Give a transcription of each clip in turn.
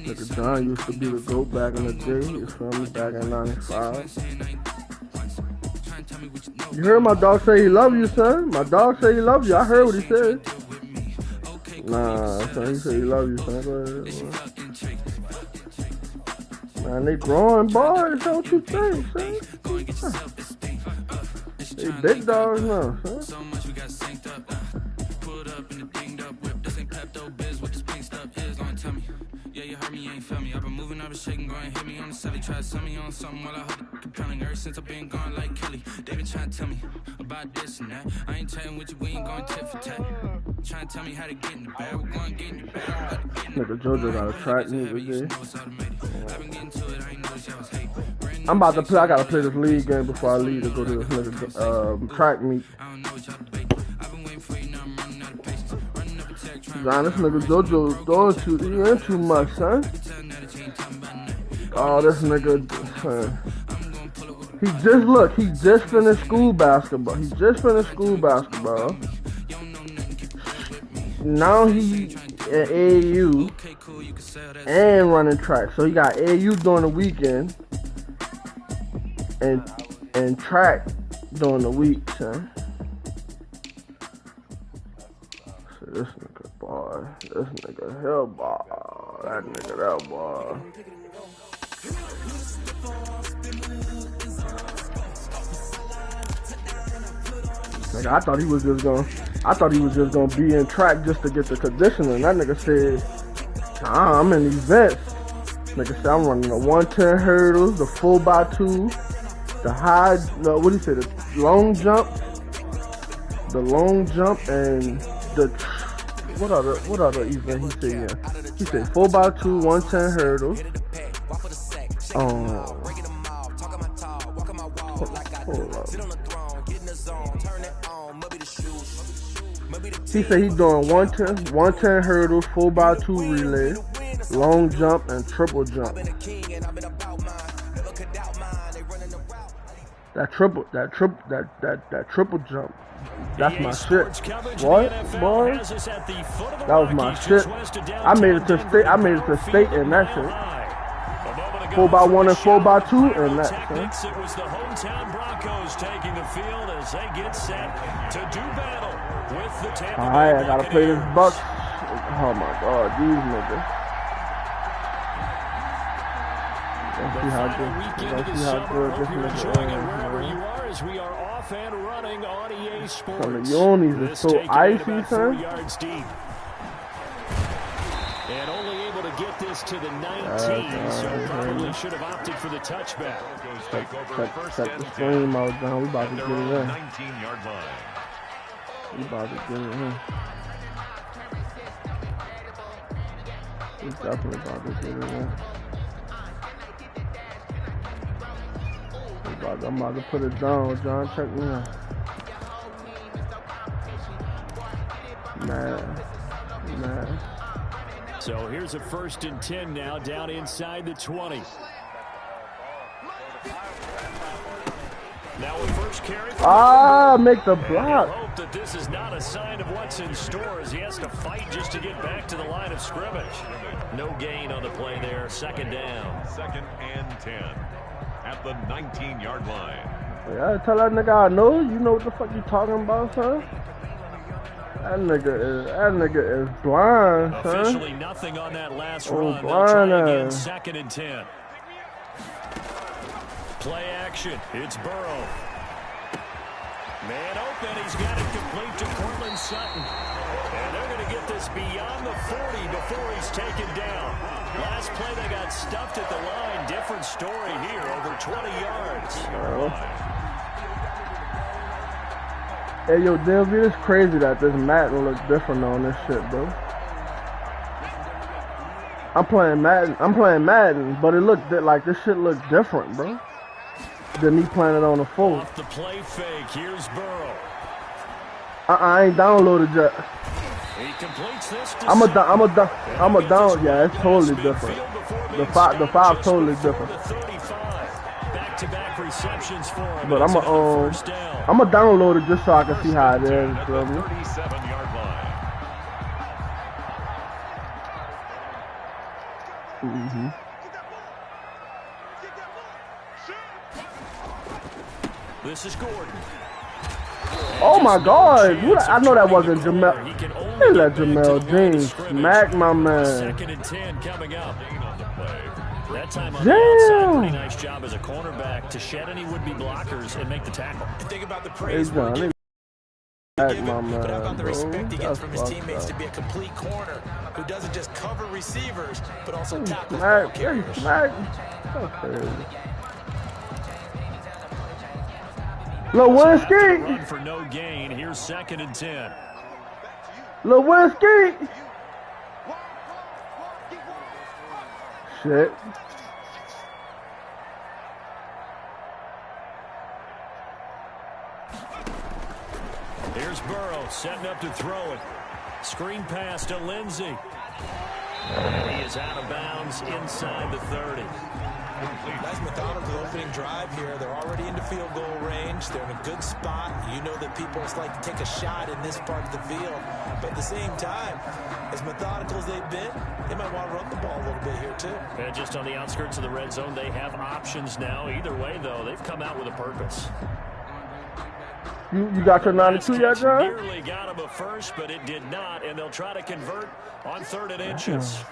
Nigga John used to be the GOAT back in the day. You feel me? Back in '95. You heard my dog say he love you, son? My dog say he love you. I heard what he said. Nah, son, he said he love you, son. Go ahead, man, they growing boys. That's what you think, son? They big dogs now, son. Yeah, you heard me, you ain't feel me. I've been moving, I've been shaking, go and hit me on the celly. Try to sell me on something while I hold it compelling. Ever since I've been gone like Kelly, they been trying to tell me about this and that. I ain't chatting with you, we ain't going tit for tat. Trying to tell me how to get in the bag, we're going to get in the bag. Nigga JoJo got a track meet with this. I'm about to play, I gotta play this league game before I leave to go to this nigga track meet. Nah, this nigga JoJo doing he ain't too much, son. Oh, this nigga, son. He just finished school basketball. Now he at AAU and running track. So he got AAU during the weekend and track during the week, son. So this nigga, boy. This nigga, hell, boy. That nigga, that boy. Nigga, I thought he was just gonna be in track just to get the conditioning. That nigga said, nah, I'm in events. Nigga said, I'm running the 110 hurdles, the 4x2, the high, no, what do you say, the long jump, and the, what other event he said, yeah. He said 4x2, 110 hurdles. Hold up. He said he's doing 110 hurdles, 4x2 relay, long jump, and triple jump. That triple jump. That's my shit. What, boy? That was my shit. I made it to state in that shit. 4x1 and 4x2 and that. It was the hometown Broncos taking the field as they get set to do battle with the Tampa Bay Alright, I gotta play this Bucks. Oh my god, these niggas. Let's see how good this nigga is. We are off and running on EA Sports. Some of the Yonis is so icy, son. And only able to get this to the 19, so probably should have opted for the touchback. Check the stream out, John. We about to get it in. 19-yard line. We about to get it in. We definitely about to get it in. I'm about to put it down, John. Check me out. Man. So here's a 1st and 10 now, down inside the 20. Now a first carry. Make the block. I hope that this is not a sign of what's in store as he has to fight just to get back to the line of scrimmage. No gain on the play there. 2nd down. 2nd and 10 at the 19-yard line. Yeah, tell that nigga I know. You know what the fuck you talking about, son? That nigga is blind, son. Officially nothing on that last run. They'll try again, 2nd and 10. Play action. It's Burrow. Man open. He's got it complete to Cortland Sutton. And they're going to get this beyond the 40 before he's taken down. Last play they got stuffed at the line. Different story here. Over 20 yards. Hey, yo, Delvey, it's crazy that this Madden looks different on this shit, bro. I'm playing Madden, but it looked like this shit looked different, bro. Than me playing it on the phone. Off the play fake, here's Burrow. I ain't downloaded yet. He completes this. I'm a down. Yeah, it's totally different. The five totally different. Back-to-back receptions for him. But I'm a download it just so I can see how it is. 37-yard line. Mm-hmm. This is Gordon. Oh my God! I know that wasn't Jamel. They let Jamel James smack my man. 2nd and 10 coming up. That time on the outside, pretty nice job as a cornerback to shed any would-be blockers and make the tackle. Think about the praise we're giving, but how about the respect he gets from his teammates to be a complete corner who doesn't just cover receivers, but also tackle ball carriers. Lewinsky. Run for no gain. Here's 2nd and 10. Lewinsky. Shit. Here's Burrow setting up to throw it. Screen pass to Lindsey. And he is out of bounds inside the 30. Nice methodical opening drive here. They're already into field goal range. They're in a good spot. You know that people just like to take a shot in this part of the field. But at the same time, as methodical as they've been, they might want to run the ball a little bit here too. And just on the outskirts of the red zone, they have options now. Either way, though, they've come out with a purpose. You got your 92 yet, John? Nearly got him a first, but it did not, and they'll try to convert on 3rd and inches.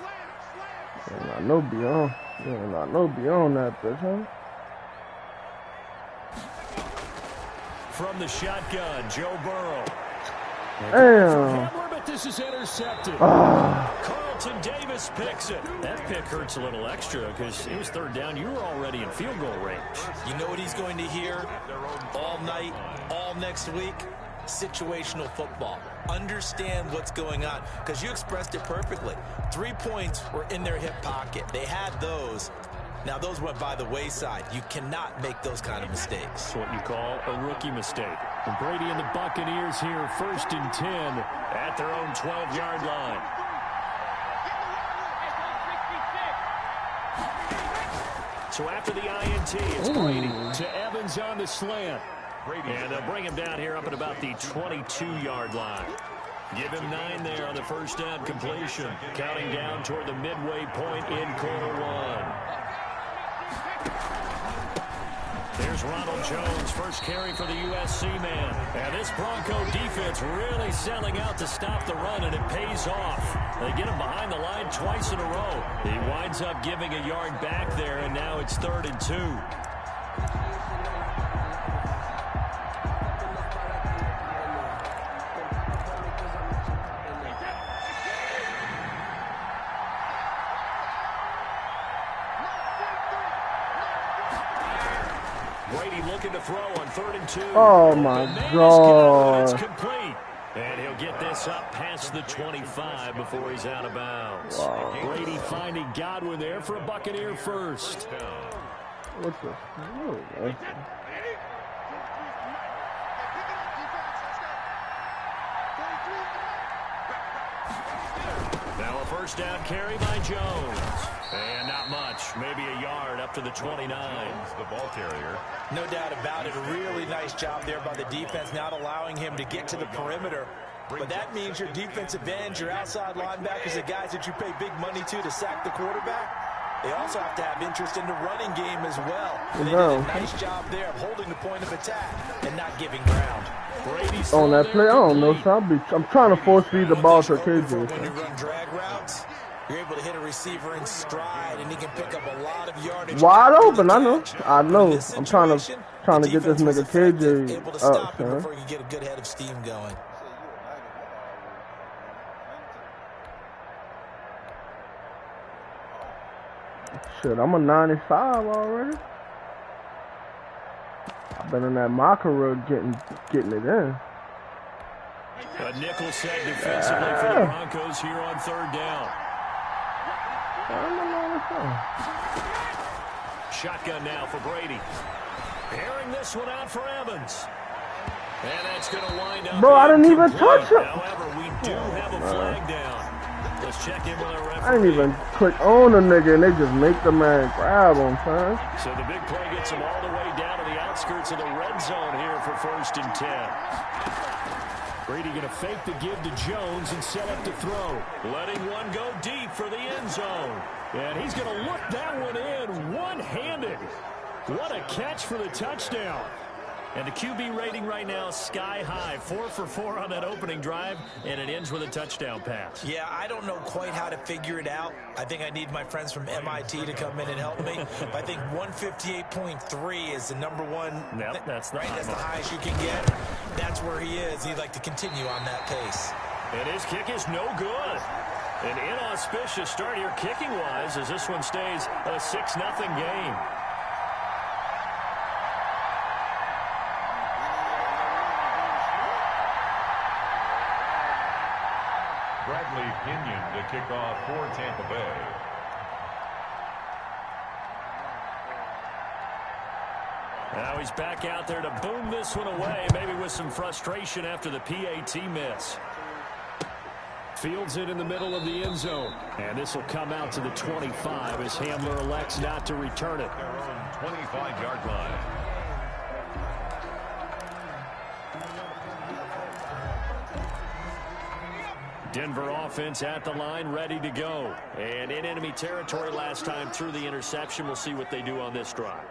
I know beyond. I know beyond that, bitch, huh? From the shotgun, Joe Burrow. Damn. But this is intercepted. Carlton Davis picks it. That pick hurts a little extra because it was 3rd down. You were already in field goal range. You know what he's going to hear all night, all next week? Situational football. Understand what's going on, because you expressed it perfectly. 3 points were in their hip pocket. They had those. Now those went by the wayside. You cannot make those kind of mistakes. That's what you call a rookie mistake. And Brady and the Buccaneers here, 1st and 10 at their own 12-yard line. So after the INT, it's Brady to Evans on the slant. And they'll bring him down here up at about the 22-yard line. Give him 9 there on the first down completion. Counting down toward the midway point in quarter 1. There's Ronald Jones, first carry for the USC man. And this Bronco defense really selling out to stop the run, and it pays off. They get him behind the line twice in a row. He winds up giving a yard back there, and now it's 3rd and 2. Brady looking to throw on 3rd and 2. Oh my God. It's complete. And he'll get this up past the 25 before he's out of bounds. Wow. Brady finding Godwin there for a Buccaneer first. What's this? Oh, now a first down carry by Jones. And not much, maybe a yard up to the 29. The ball carrier. No doubt about it. A really nice job there by the defense, not allowing him to get to the perimeter. But that means your defensive ends, your outside linebackers, the guys that you pay big money to sack the quarterback, they also have to have interest in the running game as well. They did a nice job there of holding the point of attack and not giving ground. Brady's on that play, I don't know, so I'm trying to force feed the ball to KJ. When you run drag routes, you're able to hit a receiver in stride, and he can pick up a lot of yardage. Wide open, I know. I'm trying to get this nigga KJ able to stop him son. before he can get a good head of steam going. Shit, I'm a 95 already. I've been in that mocker road getting it in. A nickel set defensively for the Broncos here on 3rd down. Shotgun now for Brady. Airing this one out for Evans. And that's going to wind up. Bro, I didn't even touch him. However, we do have a flag down. Let's check in with our referee. I didn't even click on the nigga, and they just make the man grab him, son. So the big play gets him all the way down to the outskirts of the red zone here for 1st and 10. Brady going to fake the give to Jones and set up to throw. Letting one go deep for the end zone. And he's going to look that one in one-handed. What a catch for the touchdown. And the QB rating right now, sky high. 4 for 4 on that opening drive, and it ends with a touchdown pass. Yeah, I don't know quite how to figure it out. I think I need my friends from MIT to come in and help me. But I think 158.3 is the number one. Yep, that's the right. That's the highest you can get. That's where he is. He'd like to continue on that pace. And his kick is no good. An inauspicious start here kicking-wise as this one stays a 6-0 game. Bradley Pinion to kick off for Tampa Bay. Now he's back out there to boom this one away, maybe with some frustration after the PAT miss. Fields it in the middle of the end zone. And this will come out to the 25 as Hamler elects not to return it. Their own 25-yard line. Denver offense at the line, ready to go. And in enemy territory last time through the interception. We'll see what they do on this drive.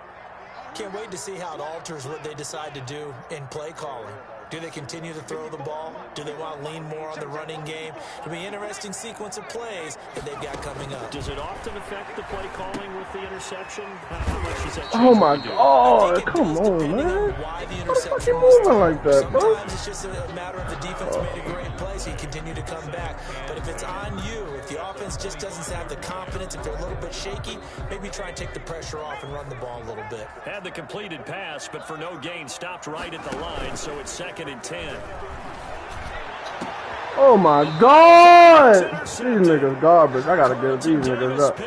Can't wait to see how it alters what they decide to do in play calling. Do they continue to throw the ball? Do they want to lean more on the running game? It'll be an interesting sequence of plays that they've got coming up. Does it often affect the play calling with the interception? How much does that Oh my God, come on, man. Why the fuck you moving like that, bro? Sometimes it's just a matter of the defense made a great play, so you continue to come back. But if it's on you, if the offense just doesn't have the confidence, if they're a little bit shaky, maybe try and take the pressure off and run the ball a little bit. Had the completed pass, but for no gain, stopped right at the line, so it's 2nd and 10. Oh my God! These niggas garbage. I gotta get these niggas up.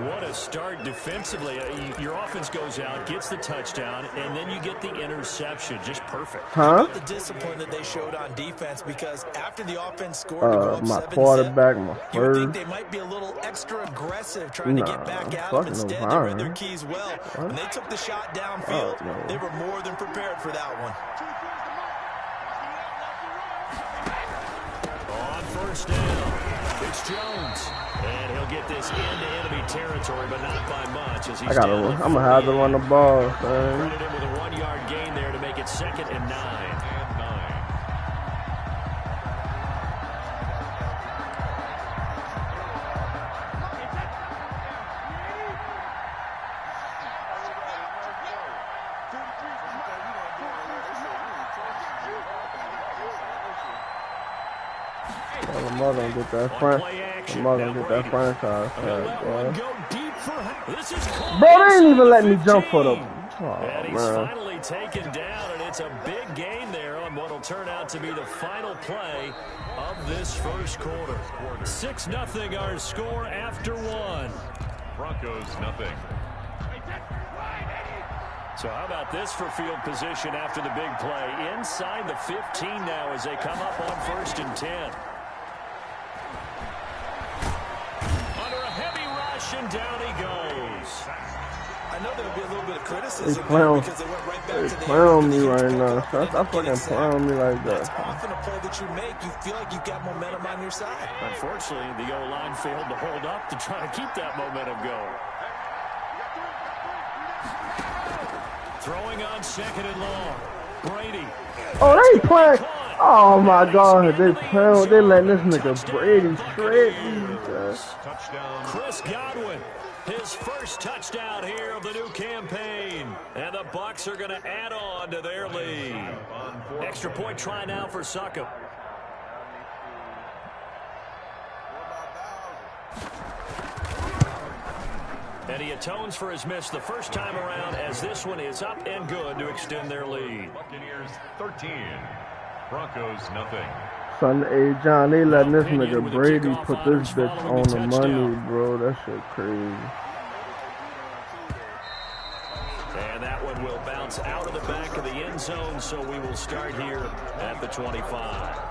What a start defensively. Your offense goes out, gets the touchdown, and then you get the interception. Just perfect. Huh? The discipline that they showed on defense, because after the offense scored to go up my 7-0, quarterback, my you would think first. they might be a little extra aggressive trying to get back at them. Instead, they read their keys well. When they took the shot downfield, they were more than prepared for that one. First down. It's Jones. And he'll get this into enemy territory, but not by much. As he's I'm gonna have to run the ball, son. Credit him with a 1-yard gain there to make it 2nd and 9. Lamar don't get that franchise tag, boy. Bro, they ain't even let me jump for them. Oh, and he's man. finally taken down, and it's a big gain there on what will turn out to be the final play of this first quarter. 6-0 our score after 1. Broncos nothing. So how about this for field position after the big play? Inside the 15 now as they come up on 1st and 10. Under a heavy rush, and down he goes. I know there'll be a little bit of criticism because they went right back to the clown me right now. Stop fucking clown me like that. That's often a play that you make. You feel like you've got momentum on your side. Unfortunately, the O-line failed to hold up to try to keep that momentum going. Throwing on 2nd and long. Brady. Oh, they playing. Oh my God, they playing. They letting this nigga Brady shred these. Touchdown. Chris Godwin, his first touchdown here of the new campaign, and the Bucs are going to add on to their lead. Extra point try now for Succop. And he atones for his miss the first time around, as this one is up and good to extend their lead. Buccaneers 13. Broncos nothing. Son, hey John, they letting this nigga Brady put this bitch on the money, bro. That shit crazy. And that one will bounce out of the back of the end zone, so we will start here at the 25.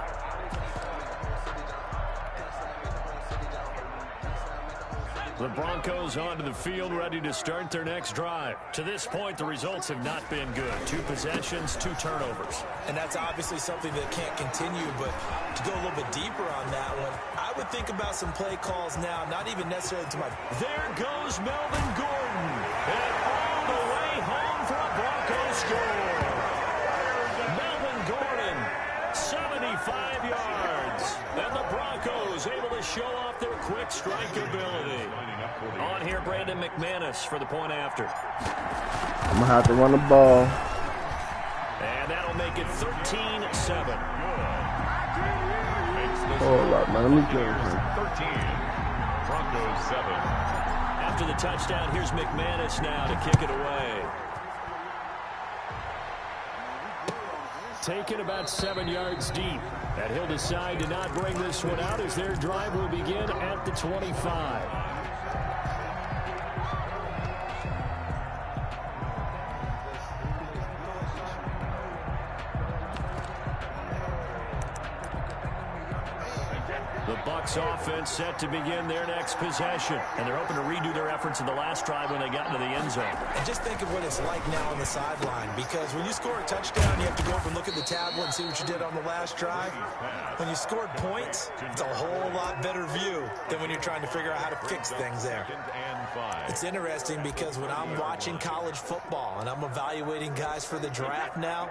The Broncos onto the field, ready to start their next drive. To this point, the results have not been good. 2 possessions, 2 turnovers. And that's obviously something that can't continue, but to go a little bit deeper on that one, I would think about some play calls now, not even necessarily to my... There goes Melvin Gordon. And all the way home for a Broncos score. Melvin Gordon, 75 yards. And the Broncos able to show off their quick strike ability. On here, Brandon McManus for the point after. I'm going to have to run the ball. And that'll make it 13-7. Hold up, man. Let me get it. 13. Broncos 7. After the touchdown, here's McManus now to kick it away. Taken about 7 yards deep. And he'll decide to not bring this one out as their drive will begin at the 25. The Bucs offense set to begin their next possession. And they're hoping to redo their efforts in the last drive when they got into the end zone. And just think of what it's like now on the sideline, because when you score a touchdown, you have to go up and look at the tablet and see what you did on the last drive. When you scored points, it's a whole lot better view than when you're trying to figure out how to fix things there. It's interesting because when I'm watching college football and I'm evaluating guys for the draft now,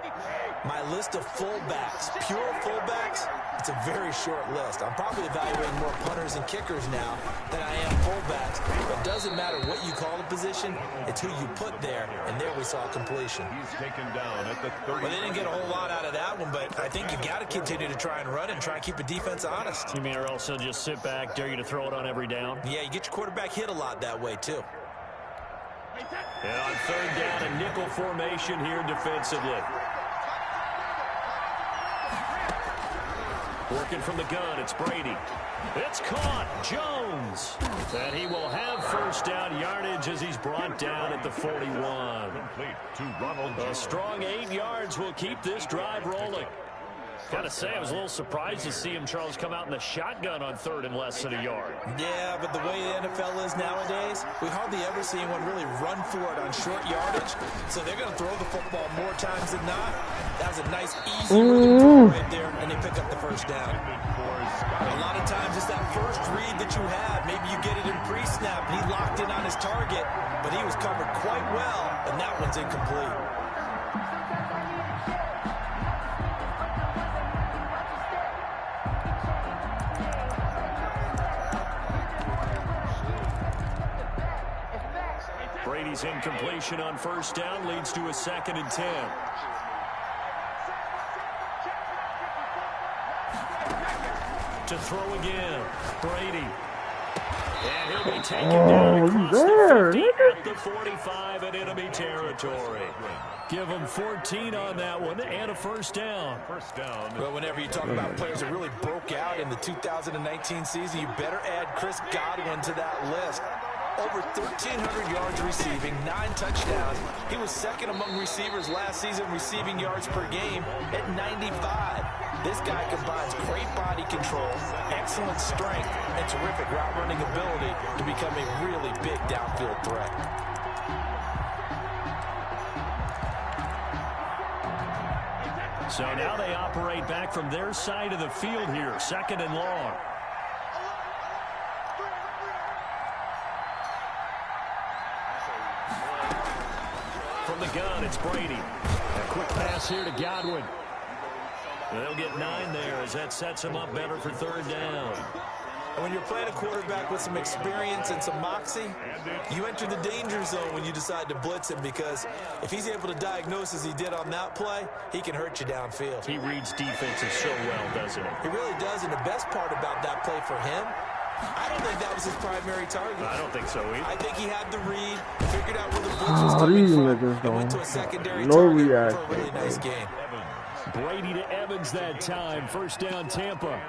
my list of fullbacks, pure fullbacks, it's a very short list. I'm probably evaluating more punters and kickers now than I am fullbacks. But it doesn't matter what you call the position, it's who you put there. And there we saw completion. He's taken down at the 30. Well, they didn't get a whole lot out of that one, but I think you got to continue to try and run it and try and keep the defense honest. You mean or also just sit back, dare you to throw it on every down? Yeah, you get your quarterback hit a lot that way, too. And on third down, a nickel formation here defensively. Working from the gun, it's Brady. It's caught, Jones. And he will have first down yardage as he's brought down at the 41. A strong 8 yards will keep this drive rolling. Gotta say, I was a little surprised to see him, Charles, come out in the shotgun on third and less than a yard. Yeah, but the way the NFL is nowadays, we hardly ever see anyone really run for it on short yardage. So they're going to throw the football more times than not. That was a nice, easy rhythm throw right there, and they pick up the first down. A lot of times it's that first read that you have. Maybe you get it in pre-snap, and he locked in on his target, but he was covered quite well, and that one's incomplete. Brady's incompletion on first down leads to a 2nd and 10. To throw again, Brady. And he'll be taken down across the 50 at the 45 in enemy territory. Give him 14 on that one and a first down. Well, whenever you talk about players that really broke out in the 2019 season, you better add Chris Godwin to that list. Over 1,300 yards receiving, 9 touchdowns. He was second among receivers last season receiving yards per game at 95. This guy combines great body control, excellent strength, and terrific route running ability to become a really big downfield threat. So now they operate back from their side of the field here, 2nd and long. From the gun, it's Brady. A quick pass here to Godwin. They'll get 9 there as that sets him up better for third down. And when you're playing a quarterback with some experience and some moxie, you enter the danger zone when you decide to blitz him, because if he's able to diagnose as he did on that play, he can hurt you downfield. He reads defenses so well, doesn't he? He really does, and the best part about that play for him, I don't think that was his primary target. I don't think so either. I think he had the read, figured out where the blitz was coming from, and went to a secondary target for a really nice game. Brady to Evans that time. First down, Tampa.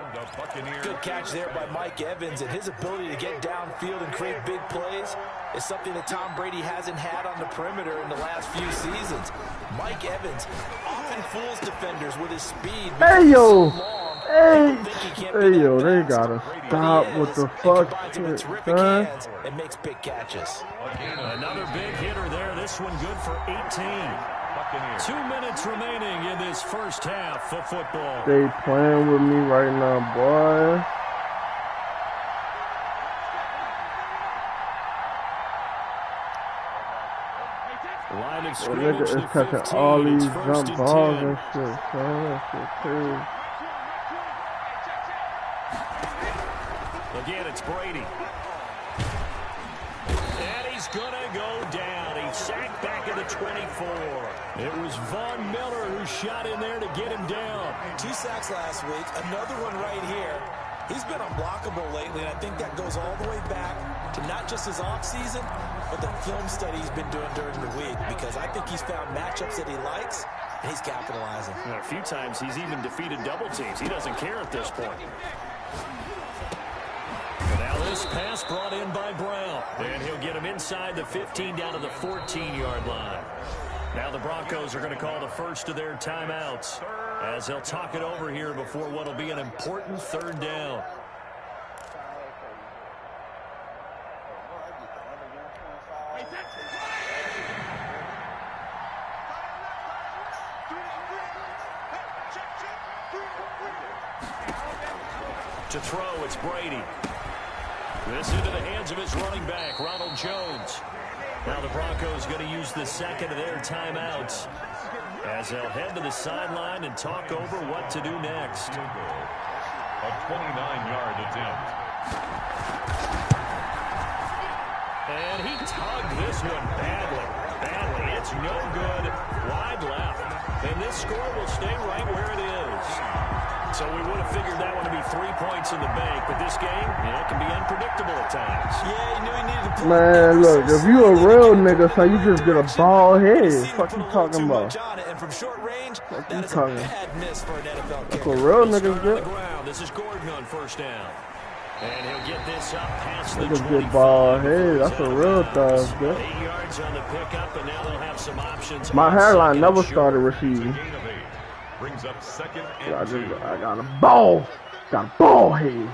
Good catch there by Mike Evans, and his ability to get downfield and create big plays is something that Tom Brady hasn't had on the perimeter in the last few seasons. Mike Evans often fools defenders with his speed. Hey, yo. Hey, yo, they gotta stop with the fuck shit, son. And makes big catches. Another big hitter there. This one good for 18. 2 minutes remaining in this first half of football. They playing with me right now, boy. Line of The scrimmage, nigga the is catching 15. all It's these first jump and balls 10. and shit, son. That shit crazy. Again, it's Brady. And he's going to go down. He's sacked back at the 24. It was Von Miller who shot in there to get him down. 2 sacks last week, another one right here. He's been unblockable lately, and I think that goes all the way back to not just his offseason, but the film study he's been doing during the week, because I think he's found matchups that he likes, and he's capitalizing. A few times he's even defeated double teams. He doesn't care at this point. Now this pass brought in by Brown, and he'll get him inside the 15 down to the 14-yard line. Now the Broncos are going to call the first of their timeouts as they'll talk it over here before what will be an important third down. To throw, it's Brady. This into the hands of his running back, Ronald Jones. Now the Broncos going to use the second of their timeouts as they'll head to the sideline and talk over what to do next. A 29-yard attempt. And he tugged this one badly. It's no good. Wide left. And this score will stay right where it is. So we would have figured that one to be 3 points in the bank, but this game, it can be unpredictable at times. Yeah, he knew he needed to play. Man, look, if you a real nigga, so you just get a ball head. Fuck you talking about? And from short range, Fuck that you is a talking? bad miss for an NFL That's kicker. what real Start niggas on the get. ground. This is Gordon on first down. And he'll get this up past the Niggas 25. get ball head. That's a real thug, bitch. 8 yards on the pickup, and now they'll have some options. My on hairline second never and short. started receiving. Gain of 8. Brings up second I and 2. got a ball. Got a ball head.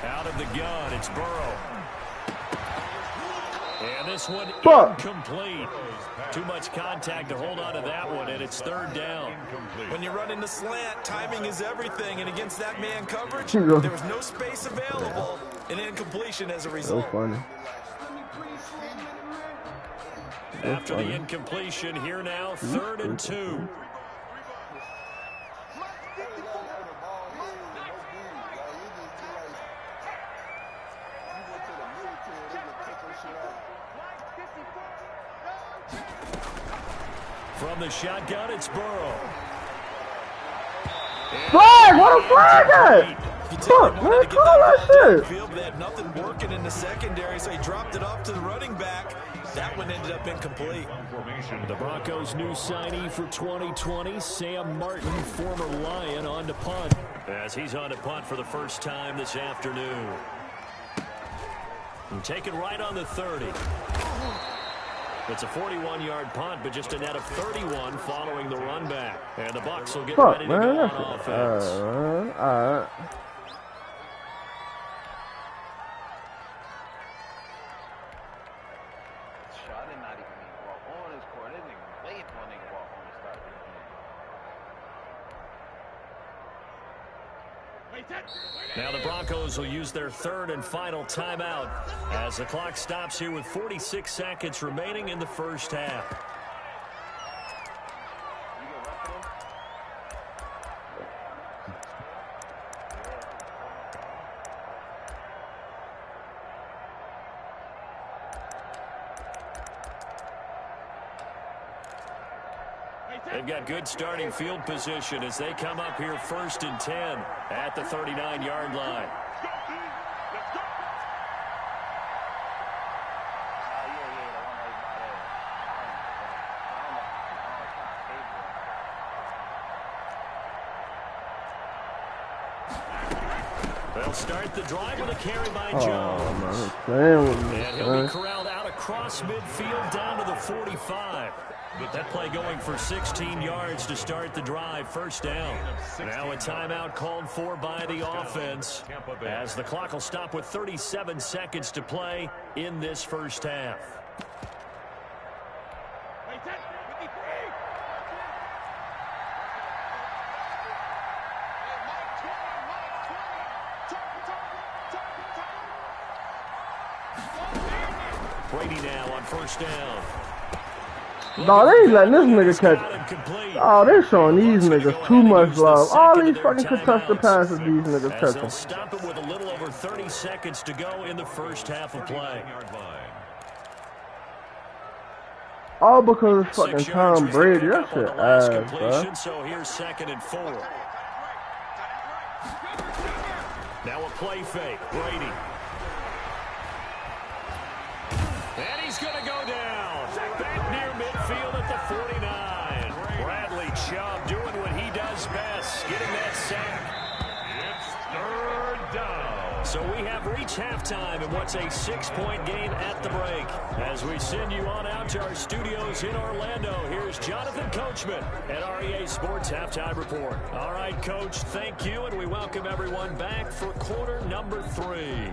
Out of the gun, it's Burrow. And this one Fuck. incomplete. Too much contact to hold on to that one, and it's third down. When you run in the slant, timing is everything, and against that man coverage, Yeah. there was no space available, and incompletion as a So result. funny. After the incompletion, here now, 3rd and 2. From the shotgun, it's Burrow. Flag! What a flag at? You Fuck, wanted man, to get call that ball shit. downfield, but they had nothing working in the secondary, so he dropped it off to the running back. That one ended up incomplete. Formation. The Broncos' new signee for 2020, Sam Martin, former Lion, on to punt. As he's on to punt for the first time this afternoon. And taken right on the 30. It's a 41-yard punt, but just a net of 31 following the run back. And the Bucs will get Fuck, ready to man. go That's on offense. alright. Now the Broncos will use their third and final timeout as the clock stops here with 46 seconds remaining in the first half. They've got good starting field position as they come up here 1st and 10 at the 39-yard line. They'll start the drive with a carry by Jones. And he'll be corralled out across midfield down to the 45. That play going for 16 yards to start the drive. First down. Now a timeout called for by the offense as the clock will stop with 37 seconds to play in this first half. Brady now on first down. No, they ain't letting this nigga catch. Oh, they showing these niggas too much love. All these fucking contested passes these niggas catching. They'll stop it with a little over 30 seconds to go in the first half of play. All because of fucking Tom Brady. That shit ass, bro. So here's 2nd and 4. Now a play fake. Brady. And he's going to go down. Back near midfield at the 49. Bradley Chubb doing what he does best, getting that sack. It's 3rd down. So we have reached halftime in what's a 6-point game at the break. As we send you on out to our studios in Orlando, here's Jonathan Coachman at REA Sports Halftime Report. All right, Coach, thank you, and we welcome everyone back for quarter number 3.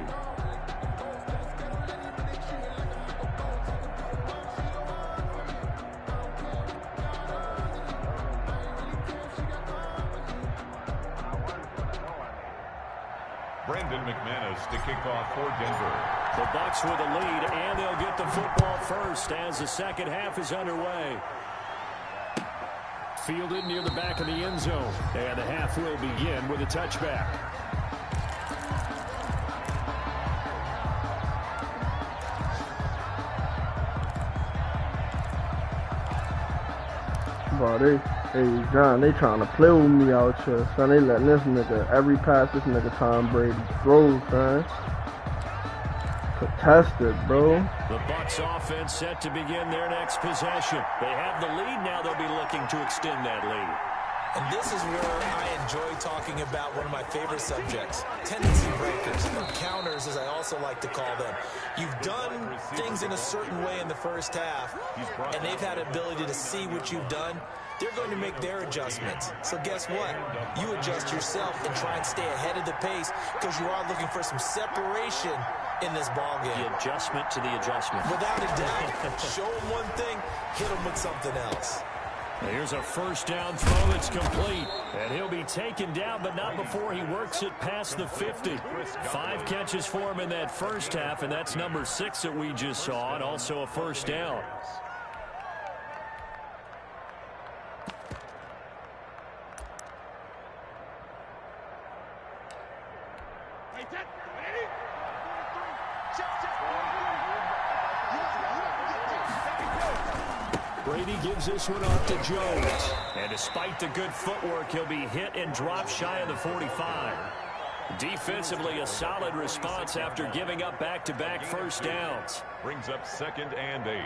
To kick off for Denver. The Bucs with a lead, and they'll get the football first as the second half is underway. Fielded near the back of the end zone, and the half will begin with a touchback. Bro, hey, John, they trying to play with me out here, son. They letting this nigga, every pass this nigga Tom Brady throws, son. Contested, bro. The Bucs offense set to begin their next possession. They have the lead now. They'll be looking to extend that lead. And this is where I enjoy talking about one of my favorite subjects, tendency breakers, or counters as I also like to call them. You've done things in a certain way in the first half, and they've had an ability to see what you've done. They're going to make their adjustments. So guess what? You adjust yourself and try and stay ahead of the pace because you are looking for some separation in this ball game. The adjustment to the adjustment. Without a doubt. Show them one thing, hit them with something else. Here's a first down throw that's complete. And he'll be taken down, but not before he works it past the 50. 5 catches for him in that first half, and that's number 6 that we just saw, and also a first down. Brady gives this one off to Jones. And despite the good footwork, he'll be hit and dropped shy of the 45. Defensively, a solid response after giving up back-to-back first downs. Brings up 2nd and 8.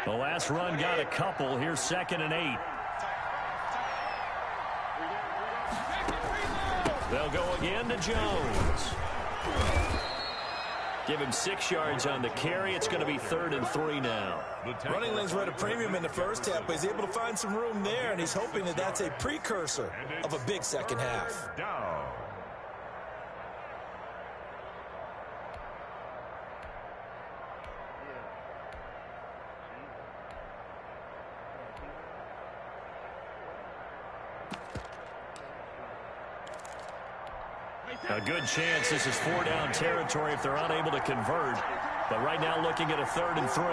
The last run got a couple. Here's 2nd and 8. They'll go again to Jones. Give him 6 yards on the carry. It's going to be 3rd and 3 now. Running lanes were at a premium in the first half, but he's able to find some room there, and he's hoping that that's a precursor of a big second half. Down. A good chance this is 4-down territory if they're unable to convert. But right now looking at a 3rd and 3.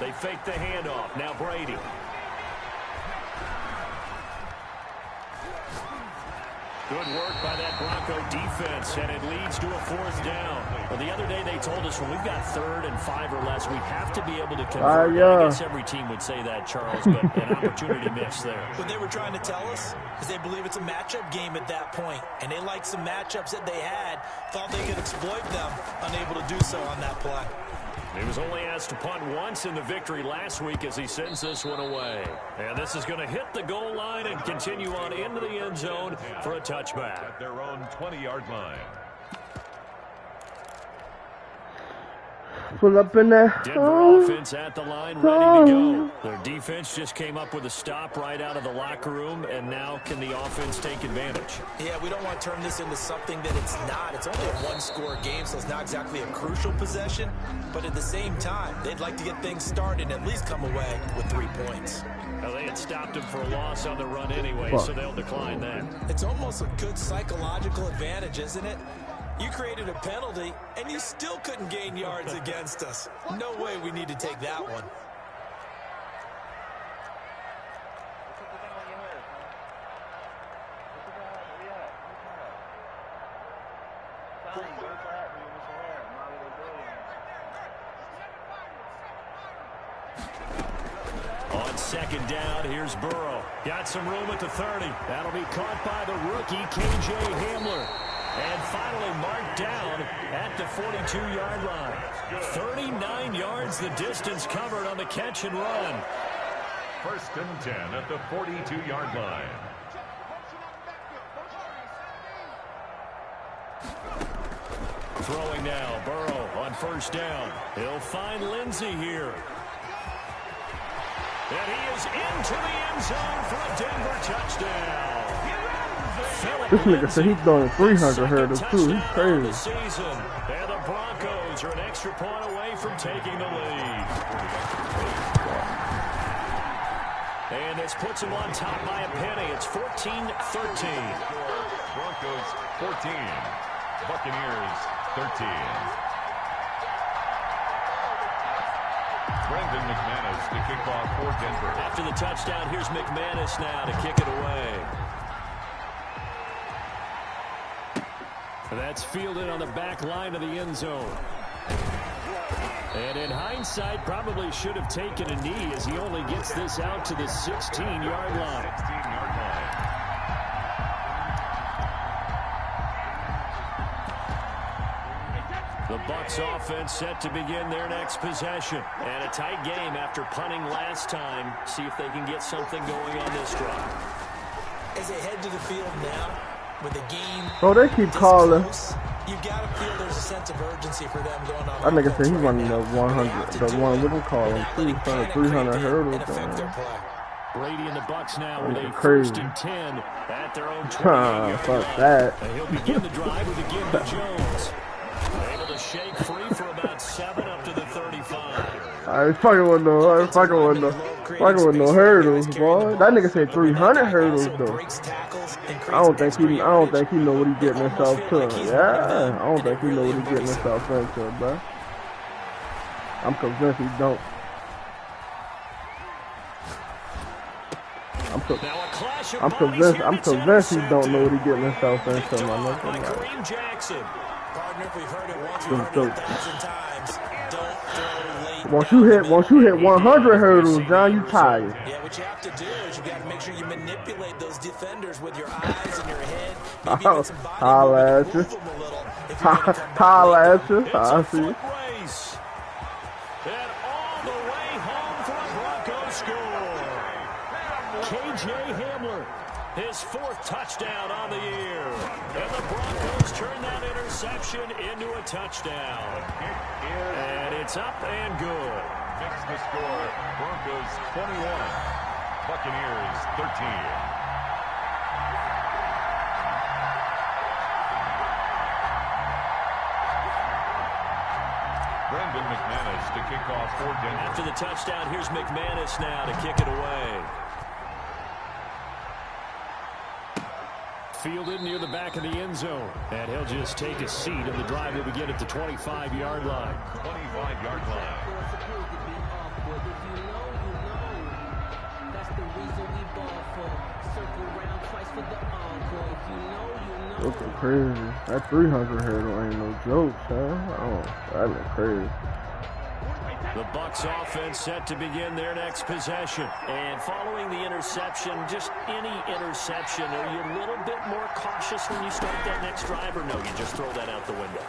They fake the handoff. Now Brady. Good work by that Bronco defense, and it leads to a 4th down. Well, the other day they told us when we've got 3rd and 5 or less, we have to be able to convert. I guess every team would say that, Charles, but an opportunity missed there. What they were trying to tell us is they believe it's a matchup game at that point, and they liked some matchups that they had, thought they could exploit them, unable to do so on that play. He was only asked to punt once in the victory last week as he sends this one away. And this is going to hit the goal line and continue on into the end zone for a touchback. At their own 20-yard line. Pull up in there. Denver offense at the line, ready to go. Their defense just came up with a stop right out of the locker room, and now can the offense take advantage? Yeah, we don't want to turn this into something that it's not. It's only a one-score game, so it's not exactly a crucial possession. But at the same time, they'd like to get things started and at least come away with 3 points. Well, they had stopped him for a loss on the run anyway, so they'll decline that. It's almost a good psychological advantage, isn't it? You created a penalty, and you still couldn't gain yards against us. No way we need to take that one. On second down, here's Burrow. Got some room at the 30. That'll be caught by the rookie, KJ Hamler. And finally marked down at the 42-yard line. 39 yards the distance covered on the catch and run. 1st and 10 at the 42-yard line. Throwing now, Burrow on 1st down. He'll find Lindsey here. And he is into the end zone for a Denver touchdown. This nigga said he's throwing 300 hurdles too. He's crazy. And the Broncos are an extra point away from taking the lead. And this puts them on top by a penny. It's 14-13. Broncos 14, Buccaneers 13. Brandon McManus to kick off for Denver. After the touchdown, here's McManus now to kick it away. That's fielded on the back line of the end zone. And in hindsight, probably should have taken a knee as he only gets this out to the 16-yard line. 16-yard line. The Bucs offense set to begin their next possession. And a tight game after punting last time. See if they can get something going on this drive. As they head to the field now, with the game, Bro, they keep calling. You gotta feel there's a sense of urgency for them going on. That nigga said he's running the 100, the one, what do you call him, 300 hurdles. Brady and the Bucs now with a Crazy. 1st and 10 at their own 20-yard Fuck line. that. And he'll begin the drive with a give to Jones. Able to shake free for about 7 up to the 35. I ain't fucking with no hurdles, boy. That nigga said 300 hurdles though. I don't think he know what he getting himself to. Yeah, I don't think he know what he getting himself into, bro. I'm convinced he don't. I'm convinced he don't know what he getting himself into, my nigga. Partner, if we've heard it once, we've heard it 1,000 times. Don't throw late. Once you hit 100 hurdles, John, you tired. Yeah, what you have to do is you got to make sure you manipulate those defenders with your eyes and your head. Maybe even some body movement to move them a little. Holla at you. I see. Race. And all the way home for a Broncos score. KJ Hamler, his 4th touchdown on the year. And the Broncos turn that interception into a touchdown. And it's up and good. Makes the score Broncos 21, Buccaneers 13. Brandon McManus to kick off for Denver. After the touchdown, here's McManus now to kick it away. Fielded near the back of the end zone. And he'll just take a seat, and the drive will begin at the 25-yard line. 25-yard line. Looking crazy. That 300 hurdle ain't no joke, huh? Oh, that look crazy. The Bucs offense set to begin their next possession. And following the interception, just any interception, are you a little bit more cautious when you start that next drive, or no, you just throw that out the window?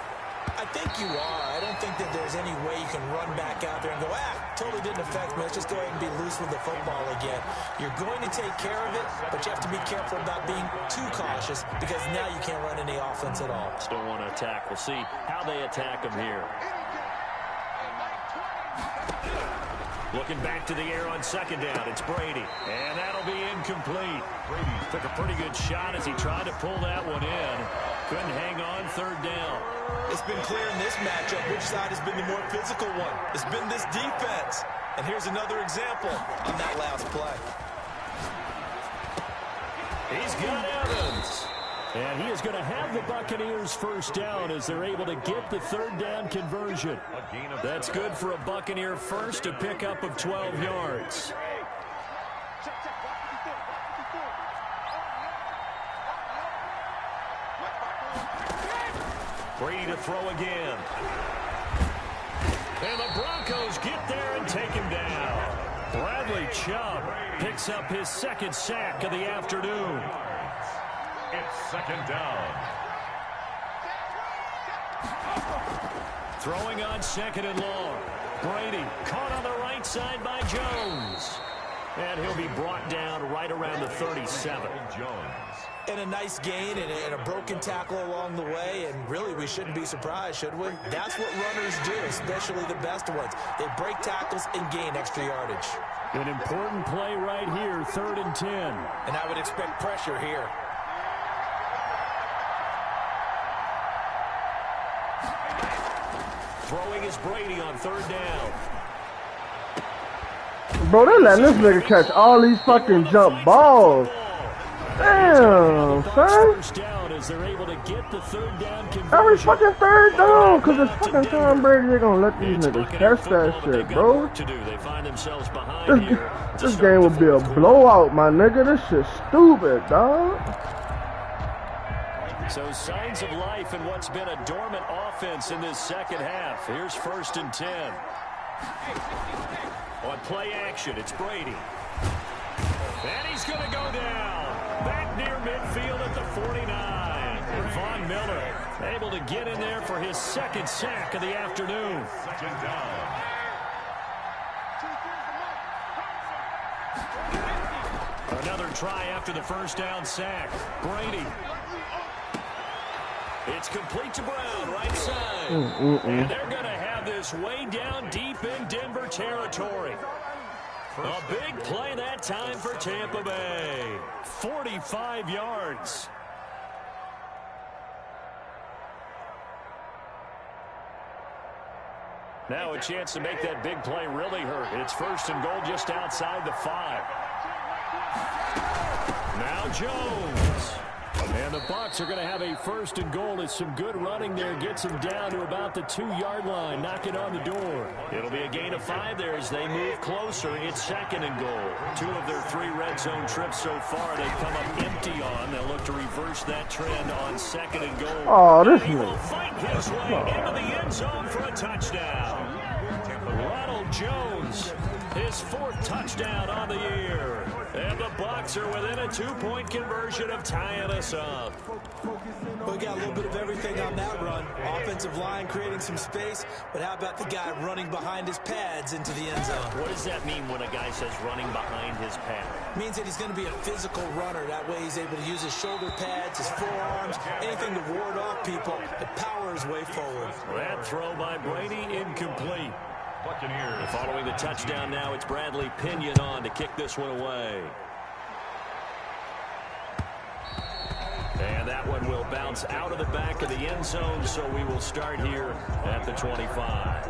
I think you are. I don't think that there's any way you can run back out there and go, totally didn't affect me. Let's just go ahead and be loose with the football again. You're going to take care of it, but you have to be careful about being too cautious because now you can't run any offense at all. Still want to attack. We'll see how they attack them here. Looking back to the air on second down. It's Brady. And that'll be incomplete. Brady took a pretty good shot as he tried to pull that one in. Couldn't hang on third down. It's been clear in this matchup which side has been the more physical one. It's been this defense. And here's another example on that last play. He's got Evans. And he is going to have the Buccaneers first down as they're able to get the third down conversion. That's good for a Buccaneer first, a pickup of 12 yards. Brady to throw again. And the Broncos get there and take him down. Bradley Chubb picks up his second sack of the afternoon. It's second down. Throwing on second and long. Brady caught on the right side by Jones. And he'll be brought down right around the 37. And a nice gain and a broken tackle along the way. And really, we shouldn't be surprised, should we? That's what runners do, especially the best ones. They break tackles and gain extra yardage. An important play right here, 3rd and 10. And I would expect pressure here. Throwing is Brady on 3rd down. Bro, they letting this nigga catch all these fucking jump balls. Damn, son. First down as they're able to get the third down conversion. Every fucking third down, because it's fucking Tom Brady. They're going to let these niggas catch that shit, bro. They find themselves behind here. This game will be a blowout, my nigga. This shit's stupid, dog. So signs of life in what's been a dormant offense in this second half. Here's 1st and 10. On play action, it's Brady. And he's going to go down. Back near midfield at the 49. And Von Miller able to get in there for his second sack of the afternoon. Second down. Another try after the first down sack. Brady. It's complete to Brown, right side. And they're going to have this way down deep in Denver territory. A big play that time for Tampa Bay. 45 yards. Now a chance to make that big play really hurt. It's 1st and goal just outside the 5. Now Jones. And the Bucs are going to have a 1st and goal. It's some good running there. Gets them down to about the 2-yard line. Knocking on the door. It'll be a gain of 5 there as they move closer. It's 2nd and goal. 2 of their 3 red zone trips so far they've come up empty on. They'll look to reverse that trend on 2nd and goal. Oh, this he will fight his way into the end zone for a touchdown. Ronald Jones, his 4th touchdown on the year. And the Bucs are within a 2-point conversion of tying us up. We got a little bit of everything on that run. Offensive line creating some space, but how about the guy running behind his pads into the end zone? What does that mean when a guy says running behind his pad? It means that he's going to be a physical runner. That way he's able to use his shoulder pads, his forearms, anything to ward off people and power his way forward. That throw by Brady incomplete. Buccaneers. Following the touchdown now, it's Bradley Pinion on to kick this one away. And that one will bounce out of the back of the end zone, so we will start here at the 25.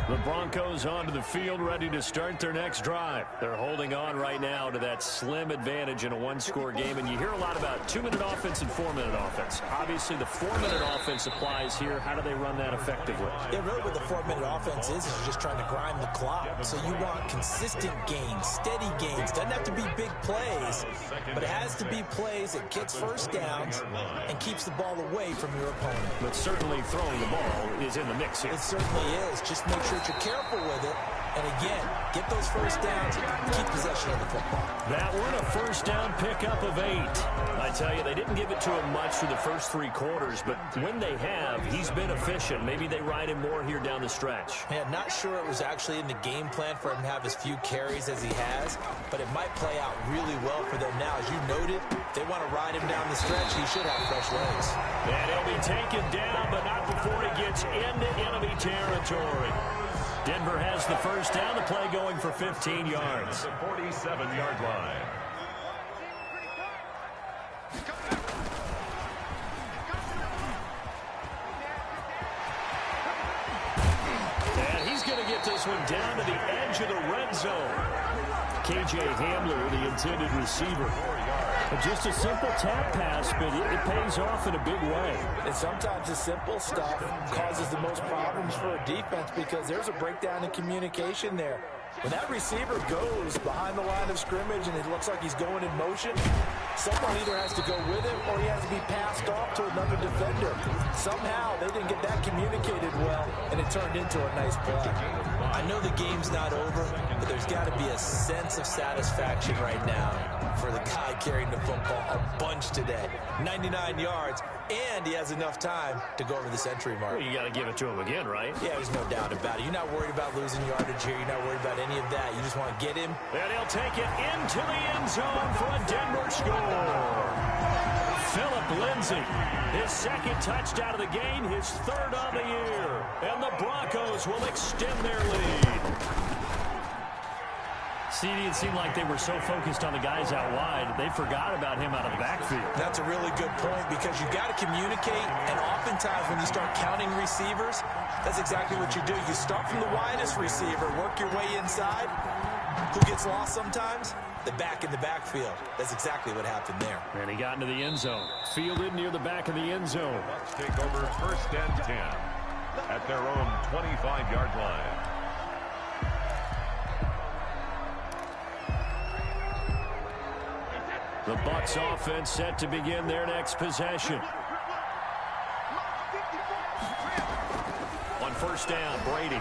The Broncos onto the field, ready to start their next drive. They're holding on right now to that slim advantage in a one-score game, and you hear a lot about 2-minute offense and 4-minute offense. Obviously, the 4-minute offense applies here. How do they run that effectively? Yeah, really what the 4-minute offense is you're just trying to grind the clock. So you want consistent gains, steady gains. Doesn't have to be big plays, but it has to be plays that gets first downs and keeps the ball away from your opponent. But certainly throwing the ball is in the mix here. It certainly is. Just make sure you're careful with it. And again, get those first downs and keep possession of the football. That one a first down pickup of 8. I tell you, they didn't give it to him much for the first 3 quarters, but when they have, he's been efficient. Maybe they ride him more here down the stretch. Man, not sure it was actually in the game plan for him to have as few carries as he has, but it might play out really well for them now. As you noted, they want to ride him down the stretch. He should have fresh legs. And he'll be taken down, but not before he gets into enemy territory. Denver has the first down. The play going for 15 yards. The 47-yard line. And he's going to get this one down to the edge of the red zone. KJ Hamler, the intended receiver. Just a simple tap pass, but it pays off in a big way. And sometimes the simple stuff causes the most problems for a defense because there's a breakdown in communication there. When that receiver goes behind the line of scrimmage and it looks like he's going in motion, someone either has to go with him or he has to be passed off to another defender. Somehow they didn't get that communicated well, and it turned into a nice play. I know the game's not over, but there's got to be a sense of satisfaction right now for the guy carrying the football a bunch today. 99 yards, and he has enough time to go over the century mark. Well, you got to give it to him again, right? Yeah, there's no doubt about it. You're not worried about losing yardage here. You're not worried about any of that. You just want to get him. And he'll take it into the end zone for a Denver score. Philip Lindsay, his second touchdown of the game, his third on the year. And the Broncos will extend their lead. CD, it seemed like they were so focused on the guys out wide, they forgot about him out of the backfield. That's a really good point because you've got to communicate, and oftentimes when you start counting receivers, that's exactly what you do. You start from the widest receiver, work your way inside. Who gets lost sometimes? The back in the backfield. That's exactly what happened there. And he got into the end zone. Fielded near the back of the end zone. Let's take over first and 10 at their own 25-yard line. The Bucs offense set to begin their next possession. On first down, Brady.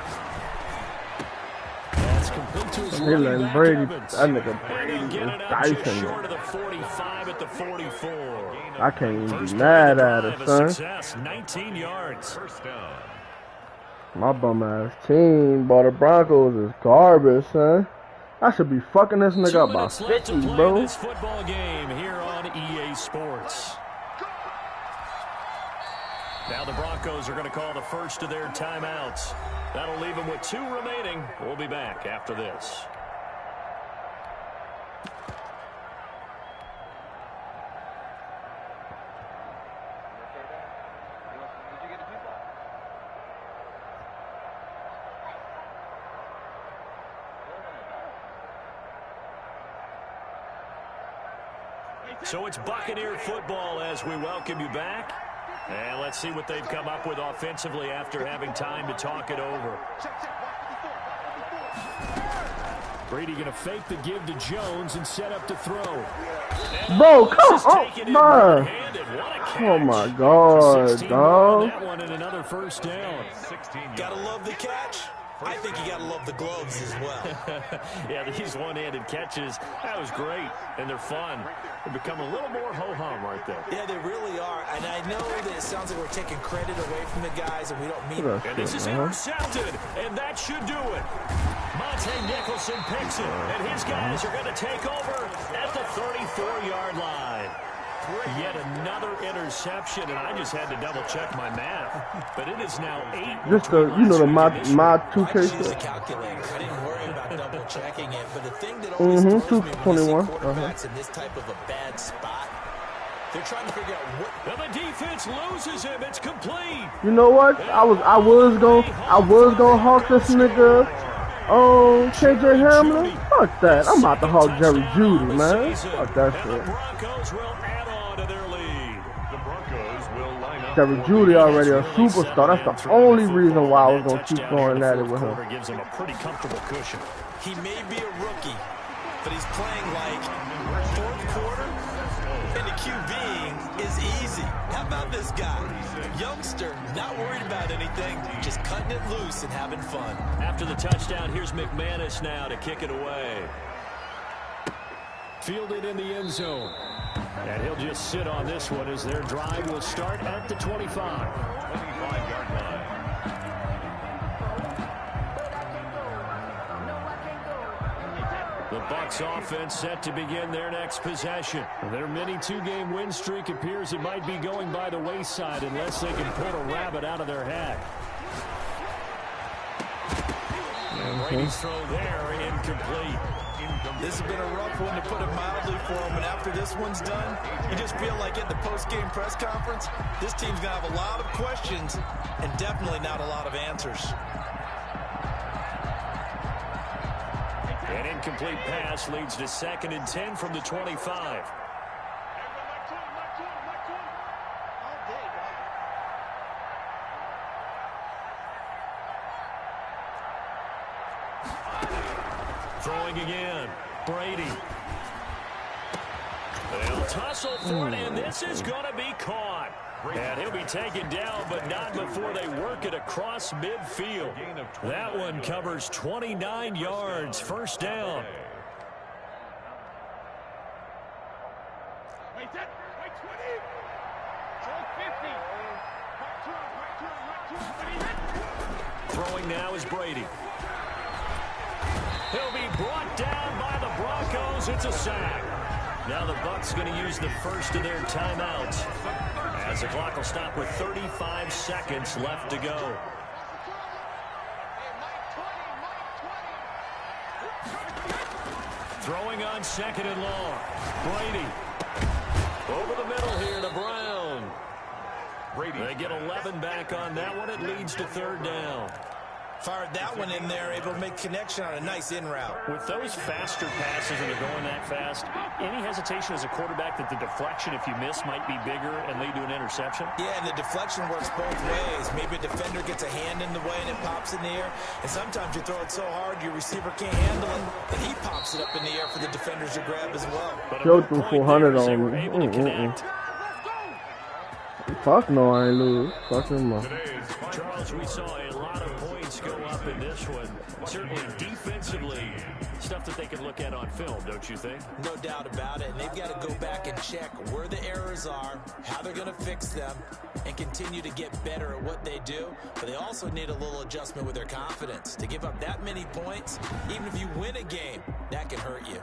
That's complete to his running back, Brady, Evans. that nigga And he'll get it out just short of the 45 at the 44. I can't even First be mad at drive, it, a son. success, 19 yards. First down. My bum ass team, but the Broncos is garbage, son. I should be fucking this nigga up by 50, bro. This football game here on EA Sports. Now the Broncos are going to call the first of their timeouts. That'll leave them with 2 remaining. We'll be back after this. So it's Buccaneer football as we welcome you back. And let's see what they've come up with offensively after having time to talk it over. Brady going to fake the give to Jones and set up to throw. And Bro, come on, man. Oh my God, dog. That one and another first down. Gotta love the catch. I think you gotta love the gloves as well. Yeah, these one-handed catches, that was great, and they're fun. They become a little more ho-hum right there. Yeah, they really are. And I know that it sounds like we're taking credit away from the guys, and we don't mean it. And this is intercepted, and that should do it. Monte Nicholson picks it, and his guys are going to take over at the 34-yard line. Yet another interception, and I just had to double-check my math. But it is now 8. Just the, you know, the my 2K Use the stuff. calculator. I didn't worry about double-checking it, but the thing that always throws me when you see 221. quarterbacks in this type of a bad spot, they're trying to figure out what. And the defense loses him. It's complete. You know what? I was gonna hawk this nigga. KJ Hamler. Fuck that. I'm about to hawk Jerry Judy, man. Fuck that shit. Broncos will add on to their lead. The Broncos will line up. Jerry Judy already a superstar. That's the only reason why I was gonna keep going at it with him. Gives him a pretty comfortable cushion. He may be a rookie, but he's playing like fourth quarter, and the QB is easy. How about this guy? Youngster, not worried about anything, just cutting it loose and having fun. After the touchdown, here's McManus now to kick it away. Fielded in the end zone. And he'll just sit on this one as their drive will start at the 25. 25-yard line. The Bucs offense set to begin their next possession. Their mini 2-game win streak appears it might be going by the wayside unless they can pull a rabbit out of their hat. Brady's throw there, incomplete. This has been a rough one, to put it mildly, for him. And after this one's done, you just feel like at the post-game press conference, this team's going to have a lot of questions and definitely not a lot of answers. An incomplete pass leads to 2nd and 10 from the 25. Throwing again, Brady. They'll tussle for it, and this is going to be caught. And he'll be taken down, but not before they work it across midfield. That one covers 29 yards, first down. Throwing now is Brady. He'll be brought down by the Broncos. It's a sack. Now the Bucs going to use the first of their timeouts, as the clock will stop with 35 seconds left to go. Throwing on 2nd and long. Brady. Over the middle here to Brown. They get 11 back on that one. It leads to 3rd down. Fired that one in there, able to make connection on a nice in route. With those faster passes and they're going that fast, any hesitation as a quarterback that the deflection, if you miss, might be bigger and lead to an interception? Yeah, and the deflection works both ways. Maybe a defender gets a hand in the way and it pops in the air. And sometimes you throw it so hard your receiver can't handle it, and he pops it up in the air for the defenders to grab as well. Joe threw 400 on me. Fuck no, I ain't lose. Fuck him up. Charles, we saw a lot of points go up in this one. Certainly defensively, stuff that they can look at on film, don't you think? No doubt about it. And they've got to go back and check where the errors are, how they're going to fix them, and continue to get better at what they do. But they also need a little adjustment with their confidence. To give up that many points, even if you win a game, that can hurt you.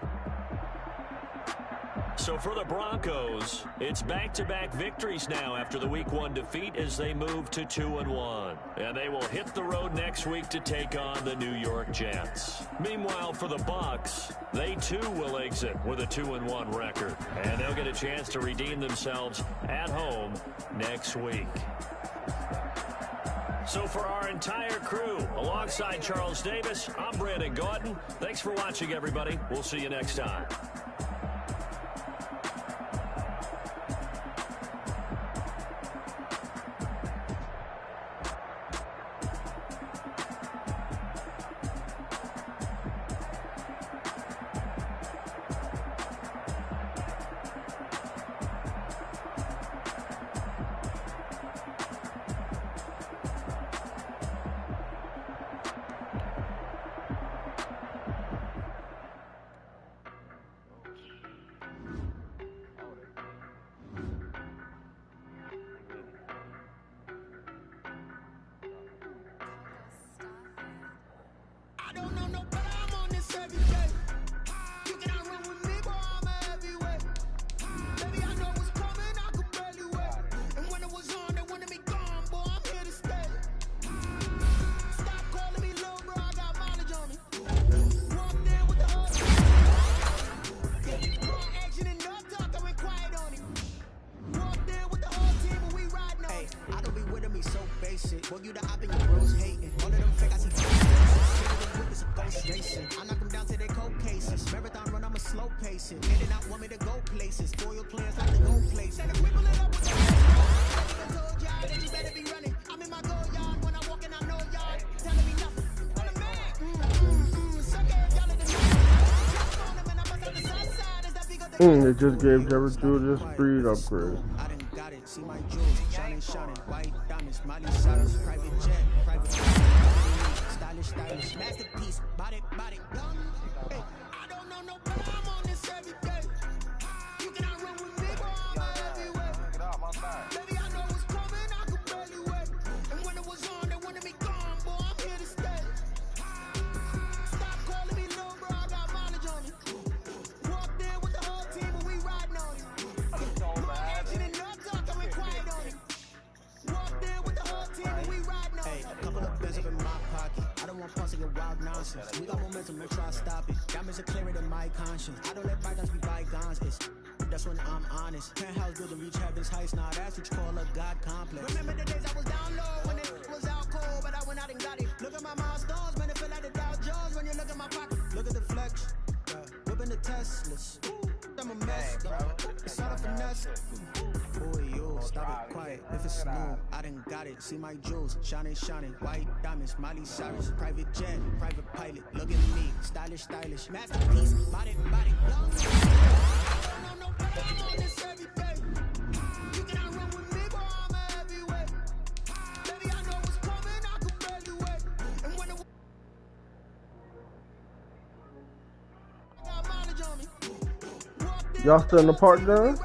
So for the Broncos, it's back-to-back victories now after the Week 1 defeat as they move to 2-1. And they will hit the road next week to take on the New York Jets. Meanwhile, for the Bucs, they too will exit with a 2-1 record. And they'll get a chance to redeem themselves at home next week. So for our entire crew, alongside Charles Davis, I'm Brandon Gaudin. Thanks for watching, everybody. We'll see you next time. They just gave Jerry Julius speed upgrade. I done got it. See my jewels shining, shining, white diamonds, Miley Cyrus, private jet, private stylish, stylish, masterpiece, body, body. Hey, I don't know no problem, I'm on this every day. You cannot run with me, boy, I'm everywhere. Baby, I know what's coming, I could barely wait. And when it was on, they wanted me gone, boy, I'm here to stay. Stop calling me little bro, I got mileage on it. Walked in with the whole team and we riding on it. More action and no talk, I went quiet on it. Walked in with the whole team and we riding on it. Hey, a couple of bands up in my pocket. I don't want fuss and wild nonsense. We got momentum, don't try to stop it. Diamonds are clearer than my conscience. I don't let bygones be bygones. That's when I'm honest. Penthouse building, reach heaven's heights. Now that's what you call a God complex. Remember the days I was down low when it was out cold, but I went out and got it. Look at my milestones, man, it feel like the Dow Jones when you look at my pocket. Look at the flex, whipping the Teslas. I'm a mess, it's all a finesse. Boy, yo, stop it quiet. If it's new, I done got it. See my jewels, shining, shining. White diamonds, Miley Cyrus. Private jet, private pilot. Look at me, stylish, stylish. Masterpiece, body, body. I'm on this every day. You cannot run with me, boy, I'm a heavyweight. Baby, I know what's coming, I can barely wait. And when the got mileage on me. Y'all still in the park, John?